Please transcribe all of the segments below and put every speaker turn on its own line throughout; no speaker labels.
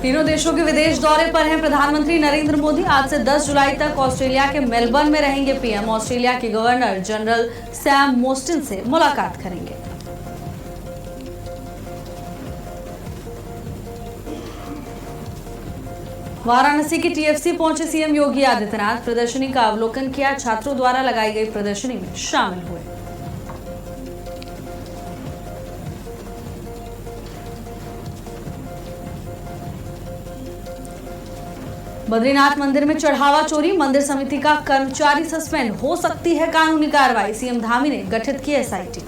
तीनों देशों के विदेश दौरे पर हैं प्रधानमंत्री नरेंद्र मोदी। आज से 10 जुलाई तक ऑस्ट्रेलिया के मेलबर्न में रहेंगे पीएम। ऑस्ट्रेलिया के गवर्नर जनरल सैम मोस्टन से मुलाकात करेंगे। वाराणसी की टीएफसी पहुंचे सीएम योगी आदित्यनाथ। प्रदर्शनी का अवलोकन किया। छात्रों द्वारा लगाई गई प्रदर्शनी में शामिल हुए। बद्रीनाथ मंदिर में चढ़ावा चोरी। मंदिर समिति का कर्मचारी सस्पेंड। हो सकती है कानूनी कार्रवाई। सीएम धामी ने गठित की एसआईटी।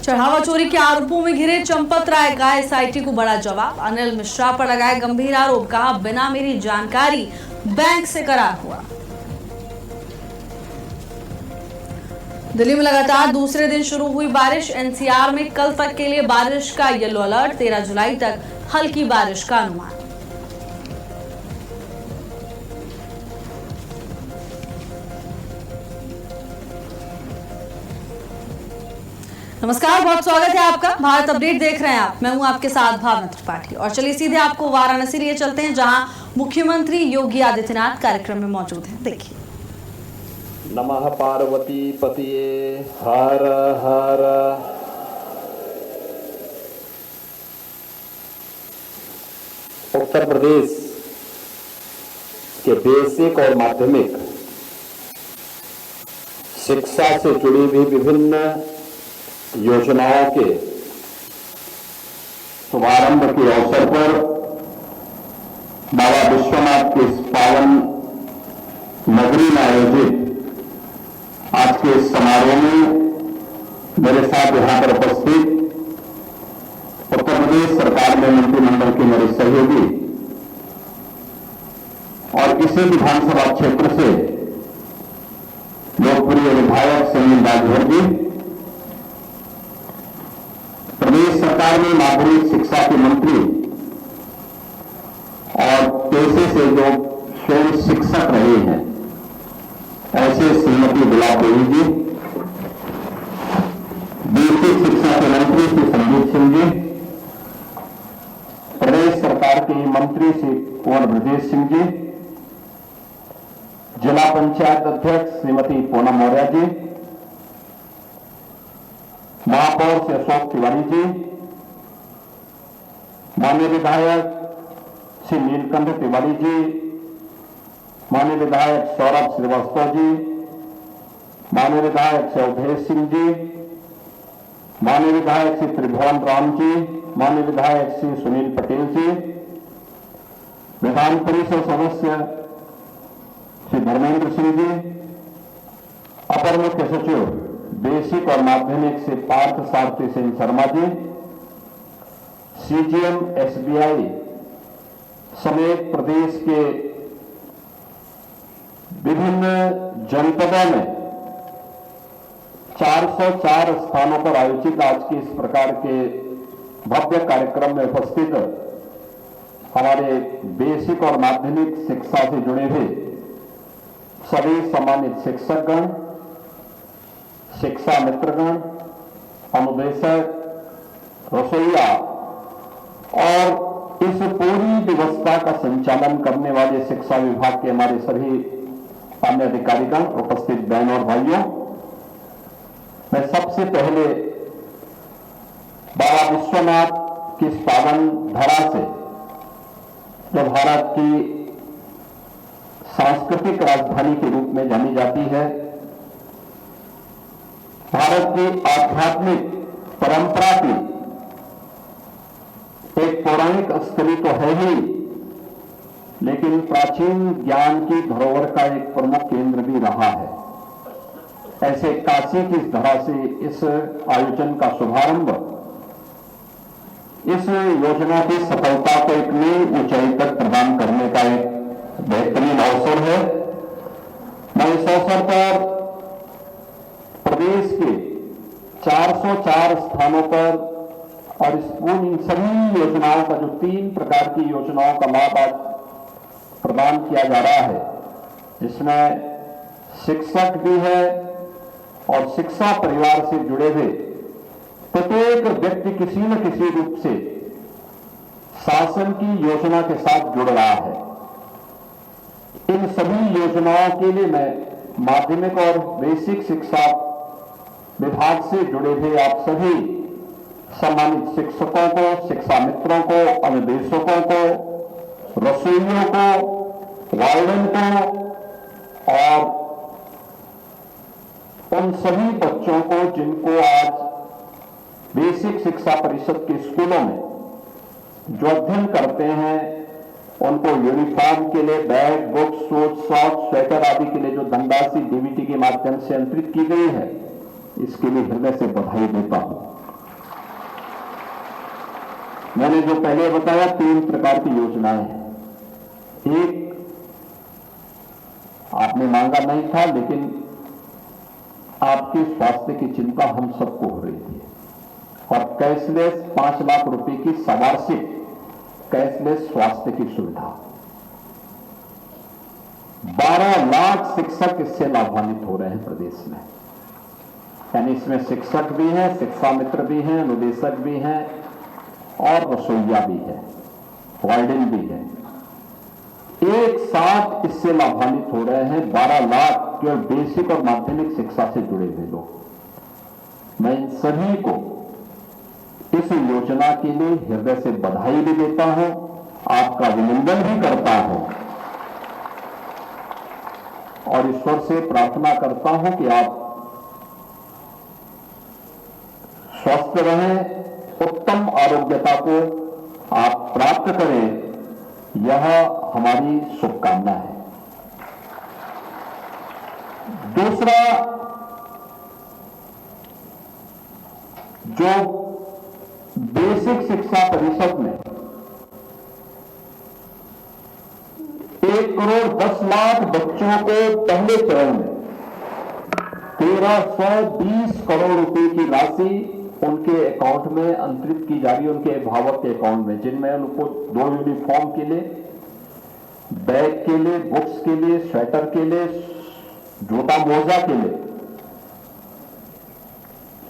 चढ़ावा चोरी के आरोपों में घिरे चंपत राय का एसआईटी को बड़ा जवाब। अनिल मिश्रा पर लगाए गंभीर आरोप। कहा बिना मेरी जानकारी बैंक से करार हुआ। दिल्ली में लगातार दूसरे दिन शुरू हुई बारिश। एनसीआर में कल तक के लिए बारिश का येलो अलर्ट। 13 जुलाई तक हल्की बारिश का अनुमान। नमस्कार, बहुत स्वागत है आपका। भारत अपडेट देख रहे हैं आप। मैं हूं आपके साथ भावना त्रिपाठी और चलिए सीधे आपको वाराणसी लिए चलते हैं, जहां मुख्यमंत्री योगी आदित्यनाथ कार्यक्रम में मौजूद हैं। देखिए।
नमः पार्वती पतिये हर हर। उत्तर प्रदेश के बेसिक और माध्यमिक शिक्षा से जुड़ी हुई विभिन्न योजनाओं के शुभारंभ के अवसर पर बाबा विश्वनाथ के इस पावन नगरी में आयोजित आज के इस समारोह में मेरे साथ यहां पर उपस्थित उत्तर प्रदेश सरकार में मंत्रिमंडल के मेरे सहयोगी और इसी विधानसभा क्षेत्र से लोकप्रिय विधायक सुनील राजभर जी, प्रदेश सरकार में माध्यमिक शिक्षा के मंत्री और पेशे से जो स्वयं शिक्षक रहे हैं ऐसे श्रीमती गुलाब देवी जी, बेसिक शिक्षा के मंत्री श्री संदीप सिंह जी, प्रदेश सरकार के मंत्री श्री कुंवर ब्रजेश सिंह जी, जिला पंचायत अध्यक्ष श्रीमती पूनम मौर्य जी, महापौर श्री अशोक तिवारी जी, माननीय विधायक श्री नीलकंठ तिवारी जी, माननीय विधायक सौरभ श्रीवास्तव जी, माननीय विधायक श्री अवधेश सिंह जी, माननीय विधायक श्री त्रिभुवन राम जी, माननीय विधायक श्री सुनील पटेल जी, विधान परिषद सदस्य श्री धर्मेंद्र सिंह जी, अपर मुख्य सचिव बेसिक और माध्यमिक श्री पार्थ सारथी सिंह शर्मा जी, सीजीएम एसबीआई समेत प्रदेश के विभिन्न जनपदों में 404 स्थानों पर आयोजित आज के इस प्रकार के भव्य कार्यक्रम में उपस्थित हमारे बेसिक और माध्यमिक शिक्षा से जुड़े हुए सभी सम्मानित शिक्षकगण, शिक्षा मित्रगण, अनुदेशक, रसोइया और इस पूरी व्यवस्था का संचालन करने वाले शिक्षा विभाग के हमारे सभी अन्य अधिकारीगण, उपस्थित बहनों और भाइयों, मैं सबसे पहले बाबा विश्वनाथ की इस पावन धरा से, जो भारत की सांस्कृतिक राजधानी के रूप में जानी जाती है, भारत की आध्यात्मिक परंपरा की एक पौराणिक स्थली तो है ही, लेकिन प्राचीन ज्ञान की धरोहर का एक प्रमुख केंद्र भी रहा है। ऐसे काशी की इस धरा से इस आयोजन का शुभारंभ, इस योजना की सफलता को एक नई ऊंचाई तक प्रदान करने का एक बेहतरीन अवसर है। मैं इस अवसर पर प्रदेश के 404 स्थानों पर और इन सभी योजनाओं का, जो 3 प्रकार की योजनाओं का लाभ आज प्रदान किया जा रहा है, जिसमें शिक्षक भी है और शिक्षा परिवार से जुड़े हुए प्रत्येक व्यक्ति किसी न किसी रूप से शासन की योजना के साथ जुड़ रहा है। इन सभी योजनाओं के लिए मैं माध्यमिक और बेसिक शिक्षा विभाग से जुड़े हुए आप सभी सम्मानित शिक्षकों को, शिक्षा मित्रों को, अनुदेशकों को, रसोइयों को, वार्डन को और उन सभी बच्चों को जिनको आज बेसिक शिक्षा परिषद के स्कूलों में जो अध्ययन करते हैं उनको यूनिफॉर्म के लिए bag, books, shoes, socks, sweater आदि के लिए जो धनराशि डीबीटी के माध्यम से अंतरित की गई है, इसके लिए हृदय से बधाई देता हूं। मैंने जो पहले बताया 3 प्रकार की योजनाएं हैं। एक आपने मांगा नहीं था, लेकिन आपके स्वास्थ्य की चिंता हम सबको हो रही थी, और कैशलेस 5 लाख रुपए की सवार्षिक कैशलेस स्वास्थ्य की सुविधा। 12 लाख शिक्षक इससे लाभान्वित हो रहे हैं प्रदेश में। यानी इसमें शिक्षक भी हैं, शिक्षा मित्र भी हैं, अनुदेशक भी हैं और रसोइया भी है, वार्डन भी है। एक साथ इससे लाभान्वित हो रहे हैं 12 लाख केवल बेसिक और माध्यमिक शिक्षा से जुड़े हुए लोग। मैं इन सभी को इस योजना के लिए हृदय से बधाई भी देता हूं, आपका अभिनंदन भी करता हूं और ईश्वर से प्रार्थना करता हूं कि आप स्वस्थ रहें, उत्तम आरोग्यता को आप प्राप्त करें, यह हमारी शुभकामना है। दूसरा, जो बेसिक शिक्षा परिषद में 1 करोड़ 10 लाख बच्चों को पहले चरण में 1320 करोड़ रुपए की राशि उनके अकाउंट में अंतरित की जा रही है, उनके अभिभावक के अकाउंट में, जिनमें उनको 2 यूनिफॉर्म के लिए, बैग के लिए, बुक्स के लिए, स्वेटर के लिए, जूता मोजा के लिए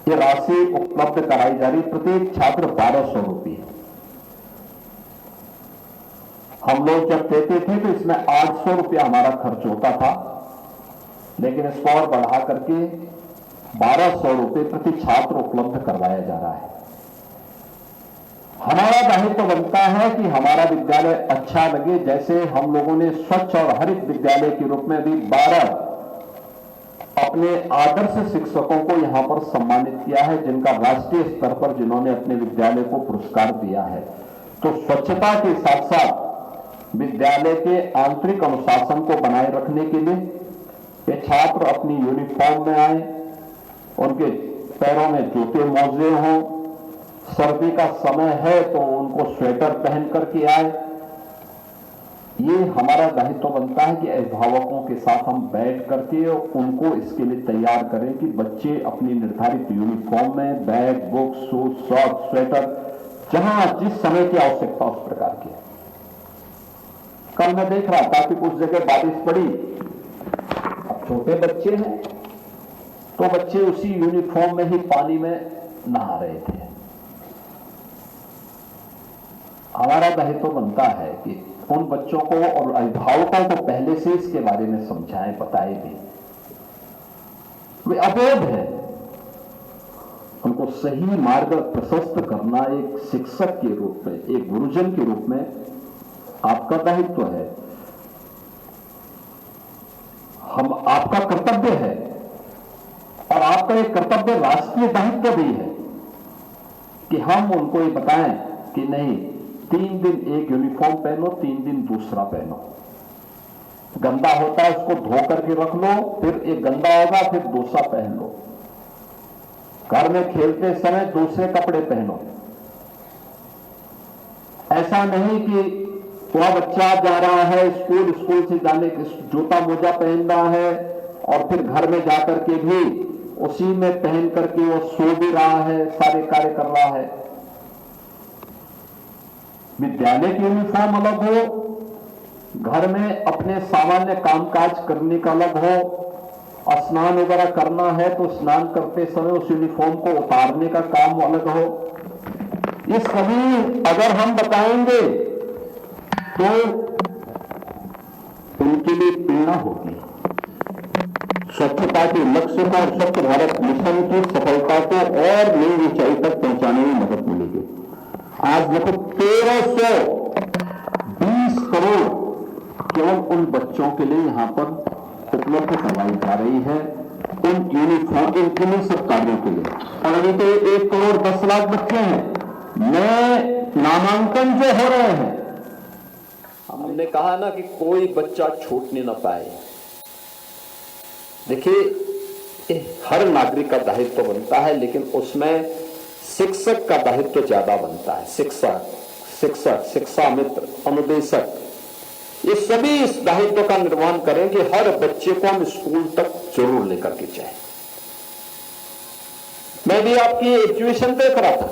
ये राशि उपलब्ध कराई जा रही। प्रत्येक छात्र 1200 रुपये। हम लोग जब देते थे तो इसमें 800 रुपया हमारा खर्च होता था, लेकिन इसको और बढ़ा करके 1200 रुपये प्रति छात्र उपलब्ध करवाया जा रहा है। हमारा दायित्व बनता है कि हमारा विद्यालय अच्छा लगे। जैसे हम लोगों ने स्वच्छ और हरित विद्यालय के रूप में अभी 12 अपने आदर्श शिक्षकों को यहां पर सम्मानित किया है, जिनका राष्ट्रीय स्तर पर जिन्होंने अपने विद्यालय को पुरस्कार दिया है। तो स्वच्छता के साथ साथ विद्यालय के आंतरिक अनुशासन को बनाए रखने के लिए ये छात्र अपनी यूनिफॉर्म में आए, उनके पैरों में जूते मोजे हों, सर्दी का समय है तो उनको स्वेटर पहन करके आए। ये हमारा दायित्व बनता है कि अभिभावकों के साथ हम बैठ करके उनको इसके लिए तैयार करें कि बच्चे अपनी निर्धारित यूनिफॉर्म में bag, book, shoes, socks, sweater जहां जिस समय की आवश्यकता उस प्रकार की। कल मैं देख रहा था कि कुछ जगह बारिश पड़ी, अब छोटे बच्चे हैं तो बच्चे उसी यूनिफॉर्म में ही पानी में नहा रहे थे। हमारा दायित्व बनता है कि उन बच्चों को और अभिभावकों को पहले से इसके बारे में समझाएं, बताएं भी। वे अबोध है, उनको सही मार्ग प्रशस्त करना एक शिक्षक के रूप में, एक गुरुजन के रूप में आपका दायित्व है। हम आपका कर्तव्य है और आपका एक कर्तव्य राष्ट्रीय दायित्व भी है कि हम उनको ये बताएं कि नहीं, 3 दिन एक यूनिफॉर्म पहनो, 3 दिन दूसरा पहनो। गंदा होता है उसको धो करके रख लो, फिर एक गंदा होगा फिर दूसरा पहन लो। घर में खेलते समय दूसरे कपड़े पहनो। ऐसा नहीं कि वह बच्चा जा रहा है स्कूल, स्कूल से जाने के जूता मोजा पहन रहा है और फिर घर में जाकर के भी उसी में पहन करके वो सो भी रहा है, सारे कार्य कर रहा है। विद्यालय की यूनिफॉर्म अलग हो, घर में अपने सामान्य कामकाज करने का अलग हो, स्नान वगैरह करना है तो स्नान करते समय उस यूनिफॉर्म को उतारने का काम अलग हो। ये सभी अगर हम बताएंगे तो उनके लिए प्रेरणा होगी। स्वच्छता के लक्ष्य को और स्वच्छ भारत मिशन की सफलता को और नई ऊंचाई तक पहुंचाने में मदद मिलेगी। आज देखो 1320 करोड़ केवल उन बच्चों के लिए यहां पर उपलब्ध करवाई जा रही है, उन यूनिफॉर्म इन सब कार्यों के लिए। और अभी तो 1 करोड़ 10 लाख बच्चे हैं, नए नामांकन जो हो रहे हैं।
हमने कहा ना कि कोई बच्चा छूटने ना पाए। देखिए, हर नागरिक का दायित्व बनता है, लेकिन उसमें शिक्षक का दायित्व ज्यादा बनता है। शिक्षक, शिक्षा मित्र, अनुदेशक, ये सभी इस दायित्व का निर्वहन करें कि हर बच्चे को हम स्कूल तक जरूर लेकर के जाएं। मैं भी आपकी एग्जीबिशन देख रहा था,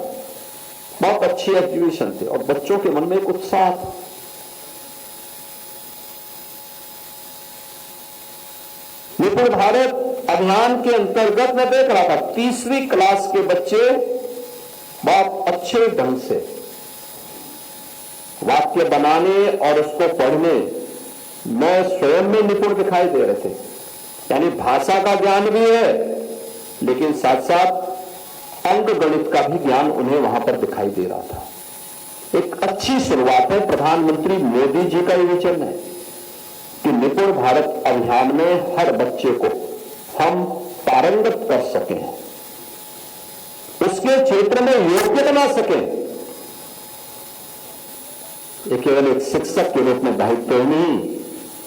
बहुत अच्छी एग्जीबिशन थी और बच्चों के मन में एक उत्साह था। निपुण भारत अभियान के अंतर्गत मैं देख रहा था 3वीं क्लास के बच्चे बहुत अच्छे ढंग से वाक्य बनाने और उसको पढ़ने में स्वयं में निपुण दिखाई दे रहे थे। यानी भाषा का ज्ञान भी है, लेकिन साथ साथ अंक गणित का भी ज्ञान उन्हें वहां पर दिखाई दे रहा था। एक अच्छी शुरुआत है। प्रधानमंत्री मोदी जी का ये विजन है कि निपुण भारत अभियान में हर बच्चे को हम पारंगत कर सकें, उसके क्षेत्र में योग्य बना सकें। ये केवल एक शिक्षक के रूप में दायित्व नहीं,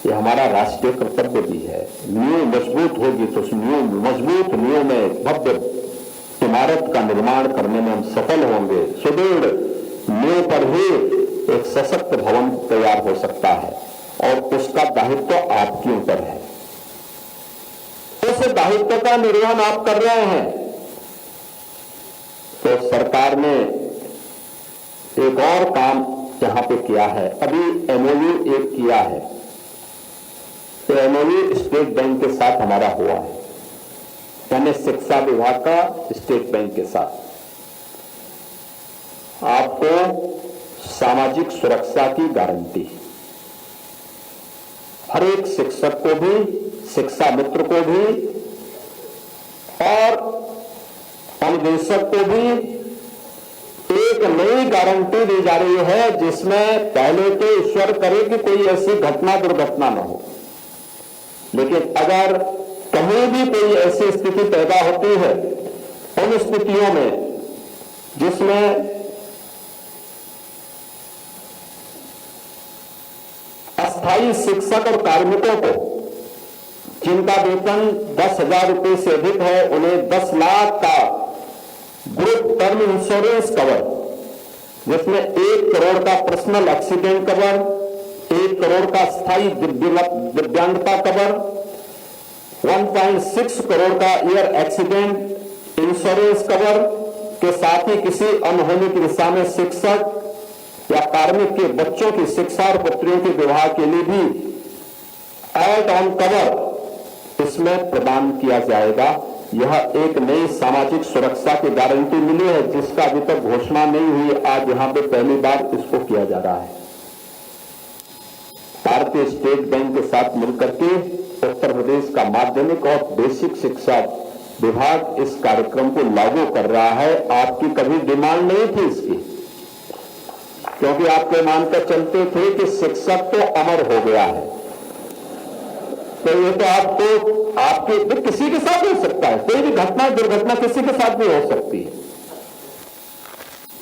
ये हमारा राष्ट्रीय कर्तव्य भी है। नींव मजबूत होगी तो उस मजबूत नींव में भव्य इमारत का निर्माण करने में हम सफल होंगे। सुदृढ़ नींव पर ही एक सशक्त भवन तैयार हो सकता है और उसका दायित्व आपके ऊपर है। उस दायित्व का निर्वहन आप कर रहे हैं तो सरकार ने एक और काम यहां पे किया है। अभी एमओयू एक किया है, तो एमओयू स्टेट बैंक के साथ हमारा हुआ है, यानी शिक्षा विभाग का स्टेट बैंक के साथ। आपको सामाजिक सुरक्षा की गारंटी, हर एक शिक्षक को भी, शिक्षा मित्र को भी और अनुदेशक को भी एक नई गारंटी दी जा रही है, जिसमें पहले तो ईश्वर करे कि कोई ऐसी घटना दुर्घटना न हो, लेकिन अगर कहीं भी कोई ऐसी स्थिति पैदा होती है, उन स्थितियों में जिसमें अस्थायी शिक्षक और कार्मिकों को जिनका वेतन 10,000 रुपए से अधिक है, उन्हें 10 लाख का ग्रुप टर्म इंश्योरेंस कवर, जिसमें 1 करोड़ का पर्सनल एक्सीडेंट कवर, 1 करोड़ का स्थायी दिव्यांगता कवर, 1.6 करोड़ का ईयर एक्सीडेंट इंश्योरेंस कवर के साथ ही किसी अनहोनी की दिशा में शिक्षक या कार्मिक के बच्चों की शिक्षा और पुत्रियों के विवाह के लिए भी एड ऑन कवर इसमें प्रदान किया जाएगा। यह एक नई सामाजिक सुरक्षा की गारंटी मिली है, जिसका अभी तक घोषणा नहीं हुई। आज यहां पे पहली बार इसको किया जा रहा है। भारतीय स्टेट बैंक के साथ मिलकर के उत्तर प्रदेश का माध्यमिक और बेसिक शिक्षा विभाग इस कार्यक्रम को लागू कर रहा है। आपकी कभी डिमांड नहीं थी इसकी, क्योंकि आपके मानकर चलते थे कि शिक्षक तो अमर हो गया है, तो ये तो आपके किसी के साथ हो सकता है, कोई भी घटना दुर्घटना किसी के साथ भी हो सकती है,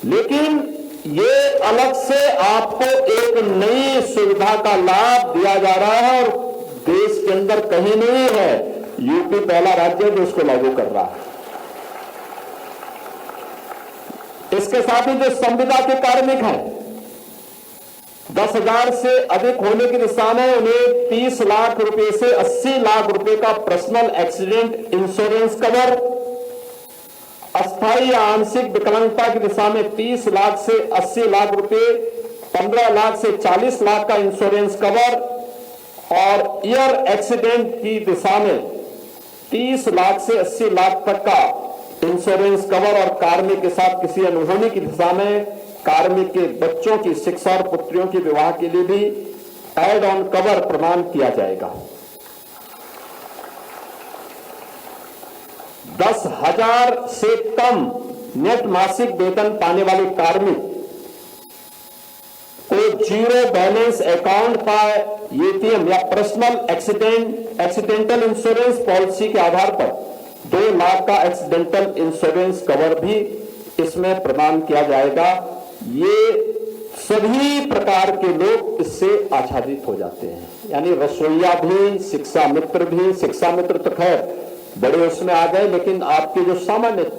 लेकिन ये अलग से आपको एक नई सुविधा का लाभ दिया जा रहा है और देश के अंदर कहीं नहीं है। यूपी पहला राज्य है जो इसको लागू कर रहा है। इसके साथ ही जो संविदा के कार्मिक हैं, 10,000 से अधिक होने की दिशा में उन्हें 30 लाख रुपए से 80 लाख रुपए का पर्सनल एक्सीडेंट इंश्योरेंस कवर, अस्थायी या आंशिक विकलांगता की दिशा में 30 लाख से 80 लाख रुपए, 15 लाख से 40 लाख का इंश्योरेंस कवर और ईयर एक्सीडेंट की दिशा में 30 लाख से 80 लाख तक का इंश्योरेंस कवर और कार्मिक के साथ किसी अनहोनी की दिशा में कार्मिक के बच्चों की शिक्षा और पुत्रियों के विवाह के लिए भी एड ऑन कवर प्रदान किया जाएगा। 10,000 से कम नेट मासिक वेतन पाने वाले कार्मिक को जीरो बैलेंस अकाउंट का एटीएम या पर्सनल एक्सीडेंटल इंश्योरेंस पॉलिसी के आधार पर 2 लाख का एक्सीडेंटल इंश्योरेंस कवर भी इसमें प्रदान किया जाएगा। ये सभी प्रकार के लोग इससे आच्छादित हो जाते हैं, यानी रसोईया भी, शिक्षा मित्र भी। शिक्षा मित्र तो खैर बड़े उसमें आ गए, लेकिन आपके जो सामान्य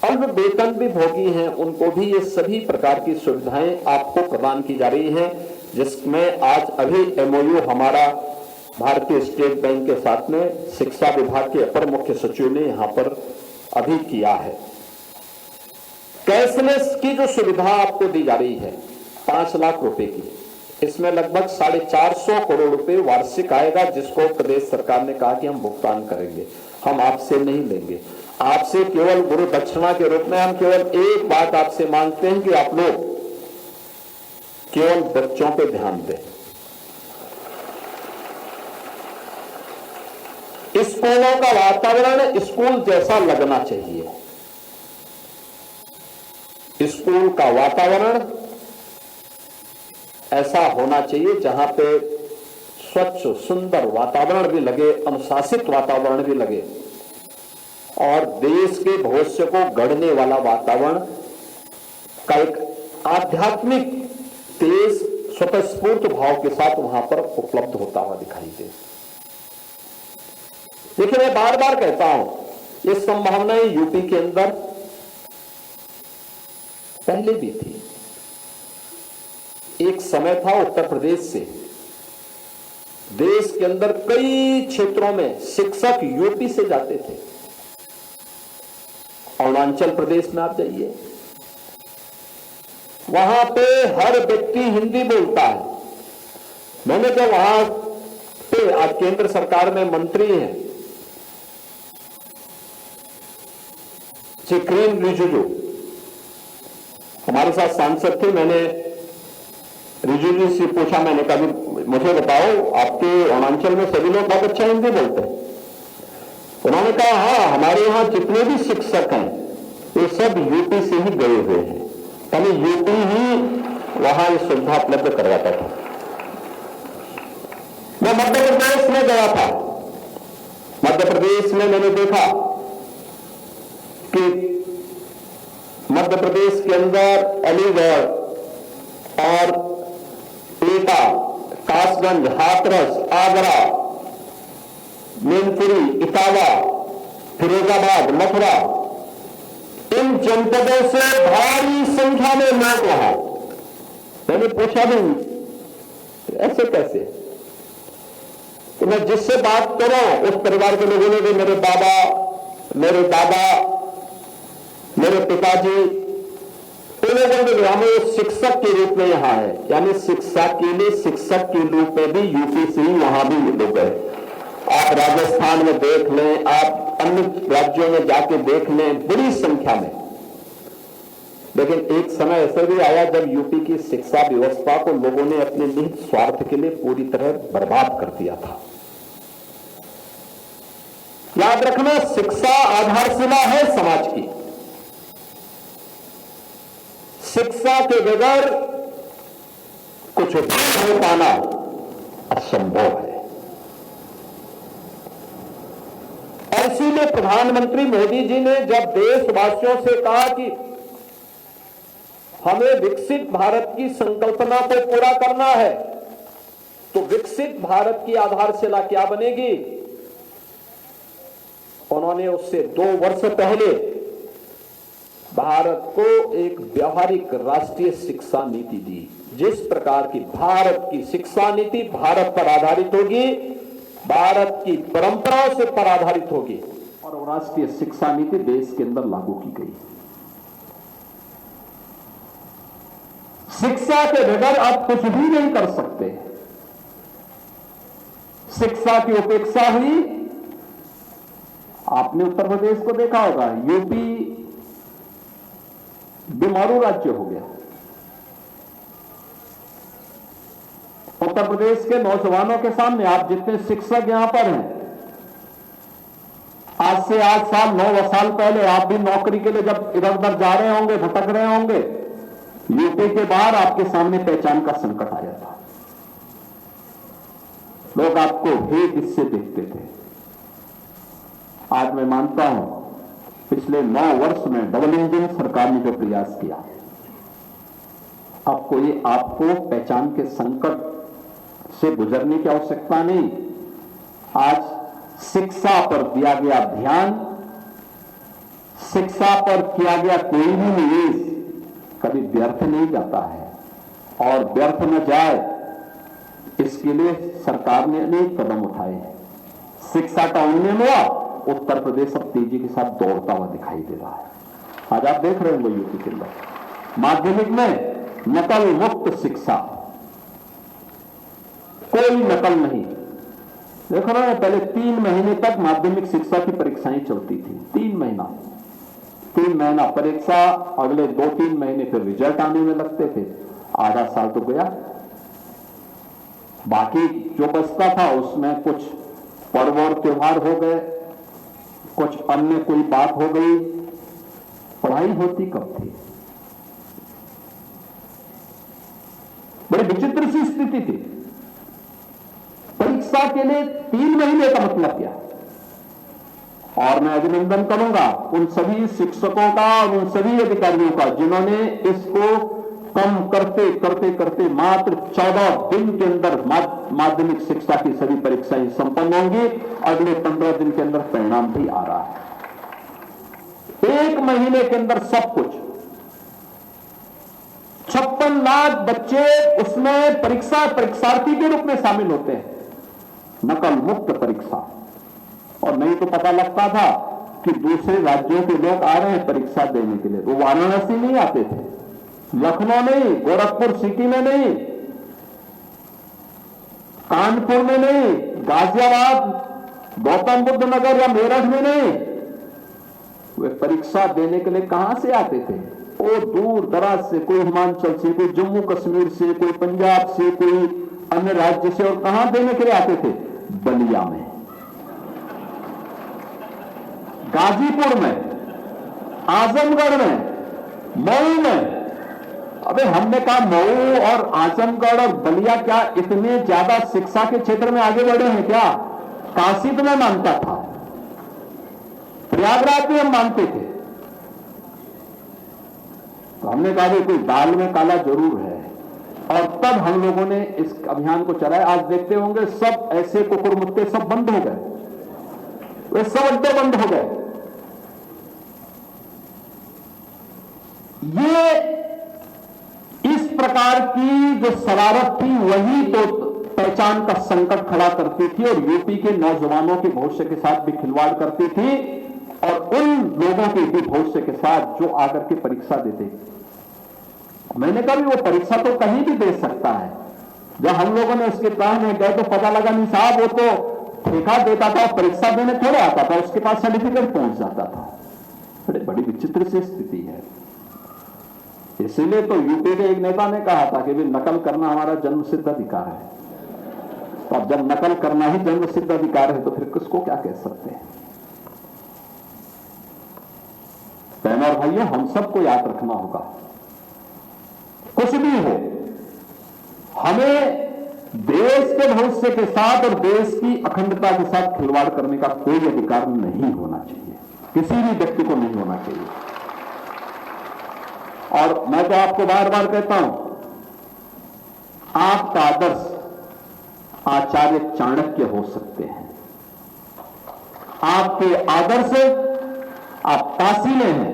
अल्प वेतन भी भोगी हैं उनको भी ये सभी प्रकार की सुविधाएं आपको प्रदान की जा रही हैं, जिसमें आज अभी एमओयू हमारा भारतीय स्टेट बैंक के साथ में शिक्षा विभाग के अपर मुख्य सचिव ने यहां पर अभी किया है। कैशलेस की जो सुविधा आपको दी जा रही है 5 लाख रुपए की, इसमें लगभग 450 करोड़ रुपए वार्षिक आएगा, जिसको प्रदेश सरकार ने कहा कि हम भुगतान करेंगे, हम आपसे नहीं लेंगे। आपसे केवल गुरु दक्षिणा के रूप में हम केवल एक बात आपसे मांगते हैं कि आप लोग केवल बच्चों पे ध्यान दें। स्कूलों का वातावरण स्कूल जैसा लगना चाहिए। स्कूल का वातावरण ऐसा होना चाहिए जहां पे स्वच्छ सुंदर वातावरण भी लगे, अनुशासित वातावरण भी लगे और देश के भविष्य को गढ़ने वाला वातावरण का एक आध्यात्मिक तेज स्वतःस्फूर्त भाव के साथ वहां पर उपलब्ध होता हुआ दिखाई दे। देखिए, मैं बार बार कहता हूं, ये संभावनाएं यूपी के अंदर पहले भी थी। एक समय था उत्तर प्रदेश से देश के अंदर कई क्षेत्रों में शिक्षक यूपी से जाते थे। अरुणाचल प्रदेश में आप जाइए, वहां पे हर व्यक्ति हिंदी बोलता है। मैंने जब वहां पे आज केंद्र सरकार में मंत्री हैं श्री किरेन रिजिजू, हमारे साथ सांसद थे। मैंने रिजिजू से पूछा, मैंने कहा मुझे बताओ, आपके अरुणाचल में सभी लोग बहुत अच्छा हिंदी बोलते हैं? उन्होंने कहा हाँ, हमारे यहां जितने भी शिक्षक हैं ये सब यूपी से ही गए हुए हैं, यानी यूपी ही वहां ये सुविधा उपलब्ध करवाता था। मैं मध्य प्रदेश में गया था। मध्य प्रदेश में मैंने देखा कि मध्य प्रदेश के अंदर अलीगढ़ और एटा, कासगंज, हाथरस, आगरा, मैनपुरी, इटावा, फिरोजाबाद, मथुरा, इन जनपदों से भारी संख्या में लोग वहां। मैंने पूछा भी ऐसे कैसे? तो मैं जिससे बात करूं उस परिवार के लोगों ने भी, मेरे बाबा, मेरे दादा, मेरे पिताजी, उन लोगों ने भी हमें शिक्षक के रूप में यहां है, यानी शिक्षा के लिए शिक्षक के रूप में भी यूपी से ही वहां भी लोग हैं। आप राजस्थान में देख लें, आप अन्य राज्यों में जाके देख लें, बड़ी संख्या में। लेकिन एक समय ऐसा भी आया जब यूपी की शिक्षा व्यवस्था को लोगों ने अपने निहित स्वार्थ के लिए पूरी तरह बर्बाद कर दिया था। याद रखना, शिक्षा आधारशिला है समाज की। शिक्षा के बगैर कुछ भी हो पाना असंभव है। और इसीलिए प्रधानमंत्री मोदी जी ने जब देशवासियों से कहा कि हमें विकसित भारत की संकल्पना को पूरा करना है, तो विकसित भारत की आधारशिला क्या बनेगी, उन्होंने उससे 2 वर्ष पहले भारत को एक व्यावहारिक राष्ट्रीय शिक्षा नीति दी। जिस प्रकार की भारत की शिक्षा नीति भारत पर आधारित होगी, भारत की परंपराओं से पर आधारित होगी, और राष्ट्रीय शिक्षा नीति देश के अंदर लागू की गई। शिक्षा के बगैर आप कुछ भी नहीं कर सकते। शिक्षा की उपेक्षा हुई
आपने उत्तर प्रदेश को देखा होगा, यूपी बीमारू राज्य हो गया। उत्तर प्रदेश के नौजवानों के सामने, आप जितने शिक्षक यहां पर हैं, आज से 8 साल 9 साल पहले आप भी नौकरी के लिए जब इधर उधर जा रहे होंगे, भटक रहे होंगे, यूपी के बाहर आपके सामने पहचान का संकट आया था। लोग आपको भेद इससे देखते थे। आज मैं मानता हूं, पिछले 9 वर्ष में डबल इंजन सरकार ने जो प्रयास किया, आपको पहचान के संकट से गुजरने की आवश्यकता नहीं। आज शिक्षा पर दिया गया ध्यान, शिक्षा पर किया गया कोई भी निवेश कभी व्यर्थ नहीं जाता है, और व्यर्थ न जाए इसके लिए सरकार ने अनेक कदम उठाए हैं। शिक्षा का उन्नयन हुआ, उत्तर प्रदेश अब तेजी के साथ दौड़ता हुआ दिखाई दे रहा है। आज आप देख रहे होंगे यूपी के अंदर माध्यमिक में नकल मुक्त शिक्षा, कोई नकल नहीं। देखो ना, पहले 3 महीने तक माध्यमिक शिक्षा की परीक्षाएं चलती थी। 3 महीना परीक्षा, अगले 2-3 महीने फिर रिजल्ट आने में लगते थे। आधा साल तो गया, बाकी जो बचता था उसमें कुछ पर्व और त्योहार हो गए, कुछ अन्य कोई बात हो गई। पढ़ाई होती कब थी? बड़ी विचित्र सी स्थिति थी। परीक्षा के लिए 3 महीने का मतलब क्या? और मैं अभिनंदन करूंगा उन सभी शिक्षकों का और उन सभी अधिकारियों का जिन्होंने इसको कम करते करते करते मात्र 14 दिन के अंदर माध्यमिक शिक्षा की सभी परीक्षाएं संपन्न होंगी। अगले 15 दिन के अंदर परिणाम भी आ रहा है। 1 महीने के अंदर सब कुछ। 56 लाख बच्चे उसमें परीक्षार्थी के रूप में शामिल होते हैं। नकल मुक्त परीक्षा। और नहीं तो पता लगता था कि दूसरे राज्यों के लोग आ रहे हैं परीक्षा देने के लिए, वो वाराणसी नहीं आते थे, लखनऊ नहीं, गोरखपुर सिटी में नहीं, कानपुर में नहीं, गाजियाबाद, गौतम बुद्ध नगर या मेरठ में नहीं। वे परीक्षा देने के लिए कहां से आते थे? वो दूर दराज से, कोई हिमाचल से, कोई जम्मू कश्मीर से, कोई पंजाब से, कोई अन्य राज्य से। और कहां देने के लिए आते थे? बलिया में, गाजीपुर में, आजमगढ़ में, मऊ में। अबे हमने कहा मऊ और आजमगढ़ और बलिया क्या इतने ज्यादा शिक्षा के क्षेत्र में आगे बढ़े हैं क्या? काशी तो मैं मानता था, प्रयागराज भी हम मानते थे। तो हमने कहा भाई कोई दाल में काला जरूर है, और तब हम लोगों ने इस अभियान को चलाया। आज देखते होंगे सब ऐसे कुकुरमुत्ते सब बंद हो गए, वे सब अड्डे बंद हो गए। ये इस प्रकार की जो शरारत थी वही तो पहचान का संकट खड़ा करती थी, और यूपी के नौजवानों के भविष्य के साथ भी खिलवाड़ करती थी, और उन लोगों के भी भविष्य के साथ जो आकर के परीक्षा देते। मैंने कहा वो परीक्षा तो कहीं भी दे सकता है। जब हम लोगों ने उसके पास में गए तो पता लगा नहीं साहब, वो तो ठेका देता था, परीक्षा देने थोड़े आता था, उसके पास सर्टिफिकेट पहुंच जाता था। बड़ी विचित्र सी स्थिति है। इसीलिए तो यूपी के एक नेता ने कहा था कि भी नकल करना हमारा जन्मसिद्ध अधिकार है। तो अब जब नकल करना ही जन्मसिद्ध अधिकार है तो फिर किसको क्या कह सकते हैं? बहनों और भाइयों, हम सबको याद रखना होगा, कुछ भी हो, हमें देश के भविष्य के साथ और देश की अखंडता के साथ खिलवाड़ करने का कोई अधिकार नहीं होना चाहिए, किसी भी व्यक्ति को नहीं होना चाहिए। और मैं तो आपको बार बार कहता हूं, आपका आदर्श आचार्य चाणक्य हो सकते हैं, आपके आदर्श आप काशी में हैं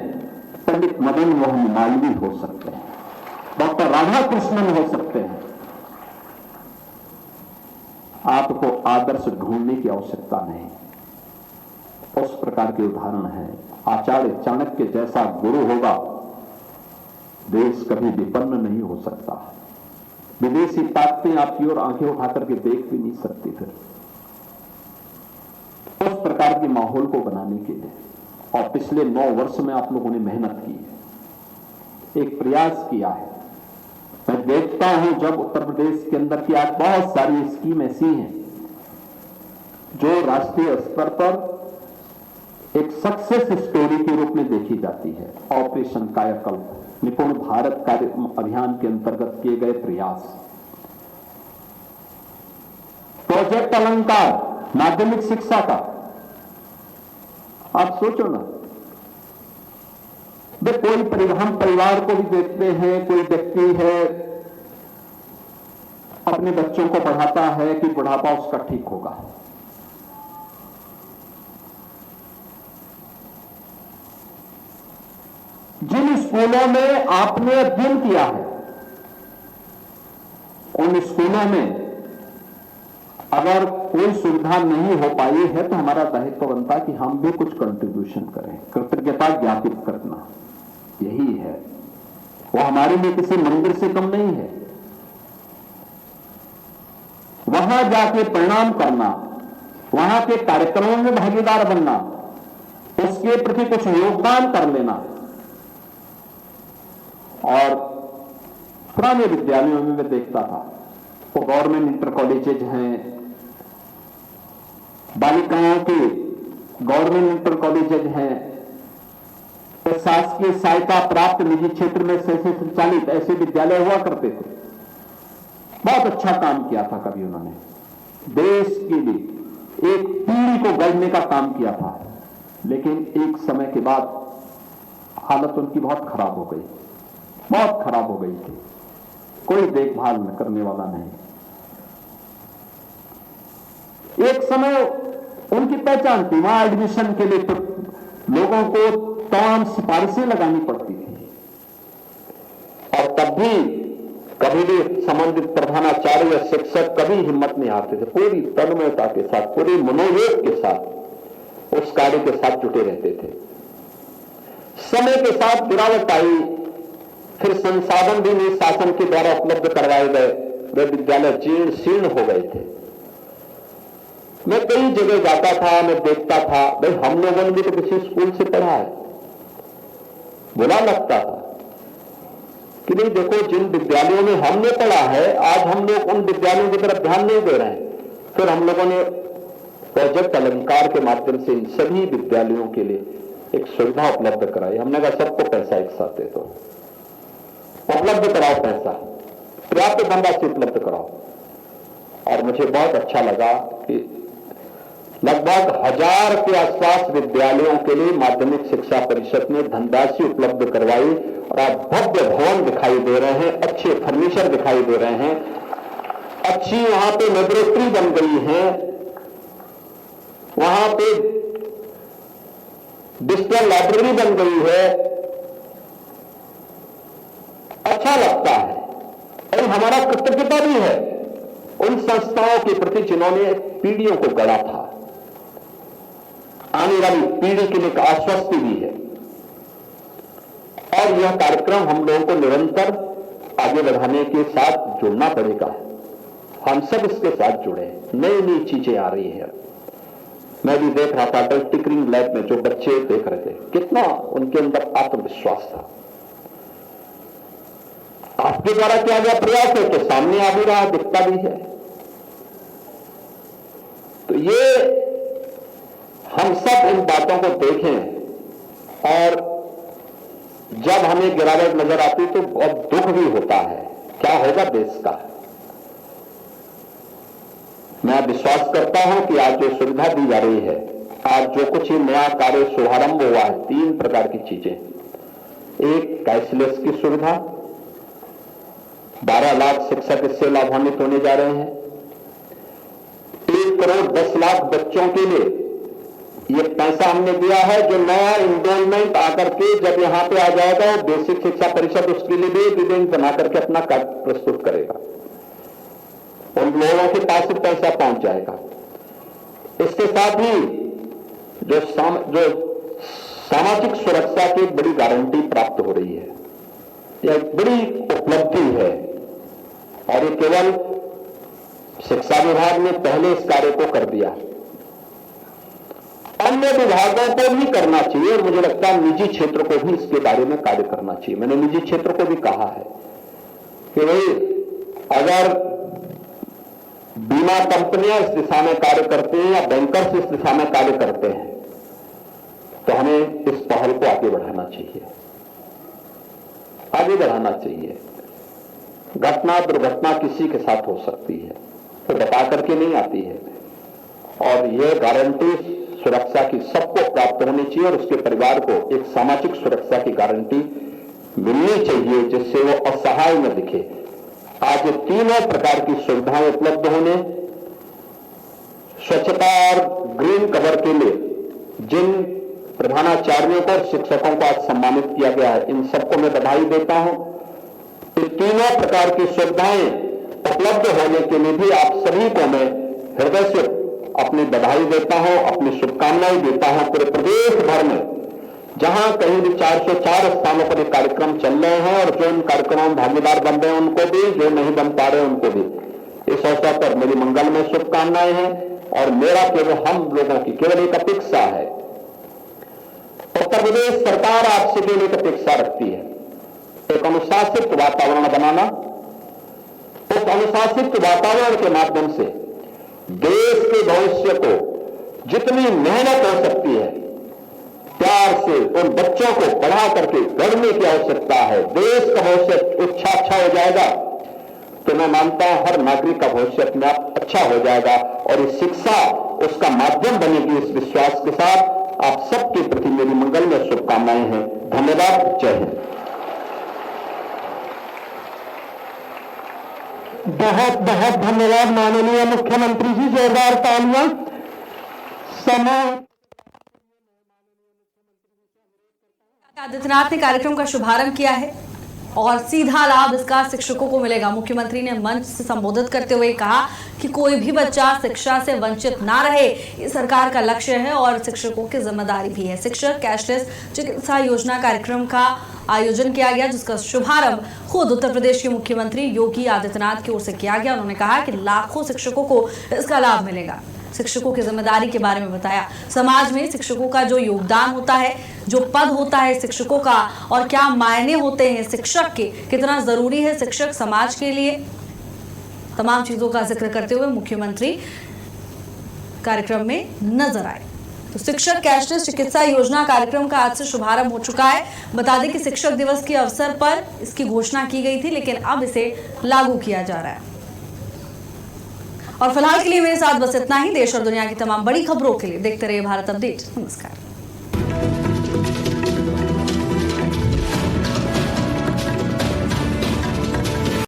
पंडित मदन मोहन मालवीय हो सकते हैं, डॉक्टर राधा कृष्णन हो सकते हैं। आपको आदर्श ढूंढने की आवश्यकता नहीं, उस प्रकार के उदाहरण है। आचार्य चाणक्य जैसा गुरु होगा, देश कभी विपन्न नहीं हो सकता। विदेशी ताकतें आपकी ओर आंखें उठाकर के देख भी नहीं सकती। फिर उस
उस प्रकार के माहौल को बनाने के लिए, और पिछले 9 वर्ष में आप लोगों ने मेहनत की है, एक प्रयास किया है। मैं देखता हूं जब उत्तर प्रदेश के अंदर की आज बहुत सारी स्कीम ऐसी हैं जो राष्ट्रीय स्तर पर एक सक्सेस स्टोरी के रूप में देखी जाती है। ऑपरेशन कायाकल्प, निपुण भारत कार्य अभियान के अंतर्गत किए गए प्रयास, प्रोजेक्ट अलंकार माध्यमिक शिक्षा का, आप सोचो ना, वे कोई परिवहन परिवार को भी देखते हैं, कोई व्यक्ति है अपने बच्चों को पढ़ाता है कि बुढ़ापा उसका ठीक होगा। जिन स्कूलों में आपने अध्ययन किया है, उन स्कूलों में अगर कोई सुविधा नहीं हो पाई है तो हमारा दायित्व बनता है कि हम भी कुछ कंट्रीब्यूशन करें, कृतज्ञता ज्ञापित करना, यही है। वो हमारे लिए किसी मंदिर से कम नहीं है। वहां जाके प्रणाम करना, वहां के कार्यक्रमों में भागीदार बनना, उसके प्रति कुछ योगदान कर लेना। और पुराने विद्यालयों में मैं देखता था, वो गवर्नमेंट इंटर कॉलेजेज हैं, बालिकाओं के गवर्नमेंट इंटर कॉलेजेज हैं, शासकीय सहायता प्राप्त निजी क्षेत्र में से संचालित ऐसे विद्यालय हुआ करते थे। बहुत अच्छा काम किया था कभी उन्होंने, देश के लिए एक पीढ़ी को गढ़ने का काम किया था। लेकिन एक समय के बाद हालत उनकी बहुत खराब हो गई, बहुत खराब हो गई थी, कोई देखभाल न करने वाला नहीं। एक समय उनकी पहचान थी, वहां एडमिशन के लिए तो लोगों को तमाम सिफारिशें लगानी पड़ती थी, और तब भी कभी भी संबंधित प्रधानाचार्य या शिक्षक कभी हिम्मत नहीं आते थे, पूरी तन्मयता के साथ, पूरी मनोयोग के साथ उस कार्य के साथ जुटे रहते थे। समय के साथ गिरावट आई, फिर संसाधन भी नहीं शासन के द्वारा उपलब्ध करवाए गए, वे विद्यालय जीर्ण शीर्ण हो गए थे। मैं कई जगह जाता था, मैं देखता था, भाई हम लोगों ने भी तो किसी स्कूल से पढ़ा है, बुरा लगता था कि नहीं, देखो जिन विद्यालयों में हमने पढ़ा है आज हम लोग उन विद्यालयों की तरफ ध्यान नहीं दे रहे हैं। फिर हम लोगों ने प्रोजेक्ट अलंकार के माध्यम से इन सभी विद्यालयों के लिए एक सुविधा उपलब्ध कराई। हमने कहा सबको पैसा एक साथ दे दो, उपलब्ध कराओ, पैसा पर्याप्त धनराशि उपलब्ध कराओ। और मुझे बहुत अच्छा लगा कि लगभग 1000 के आसपास विद्यालयों के लिए माध्यमिक शिक्षा परिषद ने धनराशि उपलब्ध करवाई, और आज भव्य भवन दिखाई दे रहे हैं, अच्छे फर्नीचर दिखाई दे रहे हैं, अच्छी वहां पे लेबोरेटरी बन गई है, वहां पे डिजिटल लाइब्रेरी बन गई है। अच्छा लगता है, और हमारा कृतज्ञता भी है उन संस्थाओं के प्रति जिन्होंने पीढ़ियों को गढ़ा था। आने वाली पीढ़ी के लिए एक आश्वस्ति भी है, और यह कार्यक्रम हम लोगों को निरंतर आगे बढ़ाने के साथ जुड़ना पड़ेगा। हम सब इसके साथ जुड़े, नई नई चीजें आ रही है। मैं भी देख रहा था कल टिकरिंग लैब में जो बच्चे देख रहे थे, कितना उनके अंदर आत्मविश्वास था। आपके द्वारा किया गया प्रयास है तो सामने आ भी रहा, दिखता भी है। तो ये हम सब इन बातों को देखें, और जब हमें गिरावट नजर आती तो बहुत दुख भी होता है, क्या होगा देश का। मैं विश्वास करता हूं कि आज जो सुविधा दी जा रही है, आज जो कुछ ही नया कार्य शुभारंभ हुआ है, 3 प्रकार की चीजें। एक, कैशलेस की सुविधा, 12 लाख शिक्षक इससे लाभान्वित होने जा रहे हैं। 1 करोड़ 10 लाख बच्चों के लिए ये पैसा हमने दिया है, जो नया इनरोलमेंट आकर के जब यहां पे आ जाएगा, बेसिक शिक्षा परिषद उसके लिए भी विधेयक बना करके अपना कार्य प्रस्तुत करेगा, उन लोगों के पास से पैसा पहुंच जाएगा। इसके साथ ही जो सामाजिक सुरक्षा की बड़ी गारंटी प्राप्त हो रही है, यह एक बड़ी उपलब्धि है, और ये केवल शिक्षा विभाग ने पहले इस कार्य को कर दिया। अन्य विभागों को भी करना चाहिए और मुझे लगता है निजी क्षेत्र को भी इसके बारे में कार्य करना चाहिए। मैंने निजी क्षेत्र को भी कहा है कि भाई अगर बीमा कंपनियां इस दिशा में कार्य करते हैं या बैंकर्स इस दिशा में कार्य करते हैं तो हमें इस पहल को आगे बढ़ाना चाहिए, आगे बढ़ाना चाहिए। घटना दुर्घटना किसी के साथ हो सकती है तो बता करके नहीं आती है और यह गारंटी सुरक्षा की सबको प्राप्त होनी चाहिए और उसके परिवार को एक सामाजिक सुरक्षा की गारंटी मिलनी चाहिए जिससे वो असहाय न दिखे। आज तीनों प्रकार की सुविधाएं उपलब्ध होने, स्वच्छता और ग्रीन कवर के लिए जिन प्रधानाचार्यों को और शिक्षकों को आज सम्मानित किया गया है, इन सबको मैं बधाई देता हूं। इन तीनों प्रकार की सुविधाएं उपलब्ध होने के लिए भी आप सभी को मैं हृदय से अपनी बधाई देता हूं, अपनी शुभकामनाएं देता हूं। पूरे प्रदेश भर में जहां कहीं भी 404 स्थानों पर ये कार्यक्रम चल रहे हैं और जो इन कार्यक्रमों में भागीदार बन रहे हैं उनको भी, जो नहीं बन पा रहे हैं उनको भी इस अवसर पर मेरी मंगलमय शुभकामनाएं हैं। और मेरा केवल हम लोगों की केवल एक अपेक्षा है, उत्तर प्रदेश सरकार आपसे केवल एक अपेक्षा रखती है, एक अनुशासित वातावरण बनाना। उस अनुशासित वातावरण के माध्यम से देश के भविष्य को जितनी मेहनत हो सकती है प्यार से उन बच्चों को पढ़ा करके गढ़ने की आवश्यकता है। देश का भविष्य अच्छा हो जाएगा तो मैं मानता हूं हर नागरिक का भविष्य अपने आप अच्छा हो जाएगा और ये शिक्षा उसका माध्यम बनेगी। इस विश्वास के साथ आप सबके प्रति मेरी मंगलमय शुभकामनाएं हैं। धन्यवाद। जय हिंद।
बहुत बहुत धन्यवाद माननीय मुख्यमंत्री जी, जोरदार तालियां। समय
आदित्यनाथ ने कार्यक्रम का शुभारंभ किया है और सीधा लाभ इसका शिक्षकों को मिलेगा। मुख्यमंत्री ने मंच से संबोधित करते हुए कहा कि कोई भी बच्चा शिक्षा से वंचित ना रहे, ये सरकार का लक्ष्य है और शिक्षकों की जिम्मेदारी भी है। शिक्षक कैशलेस चिकित्सा योजना कार्यक्रम का आयोजन किया गया जिसका शुभारंभ खुद उत्तर प्रदेश के मुख्यमंत्री योगी आदित्यनाथ की ओर से किया गया। उन्होंने कहा कि लाखों शिक्षकों को इसका लाभ मिलेगा। शिक्षकों की जिम्मेदारी के बारे में बताया, समाज में शिक्षकों का जो योगदान होता है, जो पद होता है शिक्षकों का और क्या मायने होते हैं शिक्षक के, कितना जरूरी है शिक्षक समाज के लिए, तमाम चीजों का जिक्र करते हुए मुख्यमंत्री कार्यक्रम में नजर आए। तो शिक्षक कैशलेस चिकित्सा योजना कार्यक्रम का आज से शुभारंभ हो चुका है। बता दें कि शिक्षक दिवस के अवसर पर इसकी घोषणा की गई थी लेकिन अब इसे लागू किया जा रहा है। और फिलहाल के लिए मेरे साथ बस इतना ही। देश और दुनिया की तमाम बड़ी खबरों के लिए देखते रहिए भारत अपडेट। नमस्कार।